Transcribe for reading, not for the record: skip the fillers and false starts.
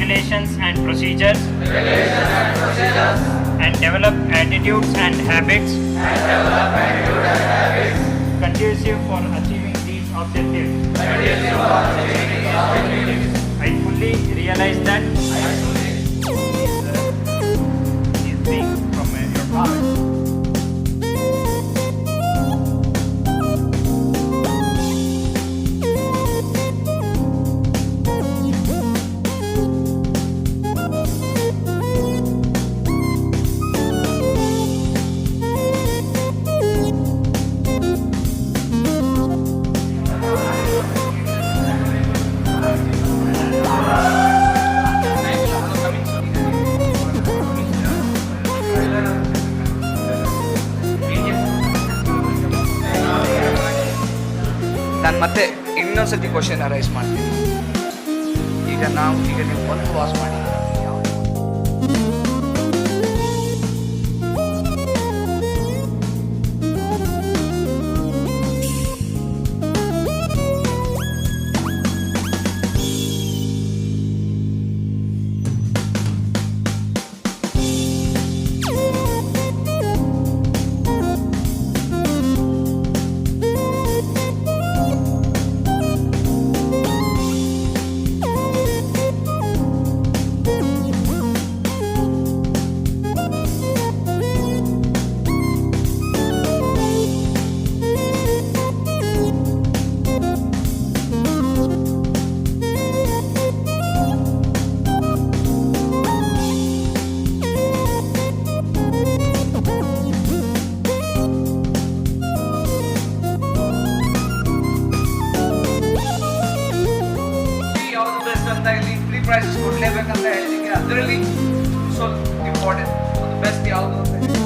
regulations and procedures, and develop attitudes and habits conducive for achieving these objectives. I fully realize that is being from your heart. ನಾನು ಮತ್ತೆ ಇನ್ನೊಂದ್ಸತಿ question raise ಮಾಡ್ತೀನಿ. ಈಗ ನೀವು ಒಂದು was ಮಾಡಿ ಅಂತ ಇಲ್ಲಿ ಫ್ರೀ ಪ್ರೈಸಸ್ ಕೊಡ್ಲೇಬೇಕಂತ ಹೇಳಿದೀನಿ. ಅದರಲ್ಲಿ ಸೊ ಇಂಪಾರ್ಟೆಂಟ್ ಬೆಸ್ಟ್ ಯಾವುದು ಅಂತ ಹೇಳಿ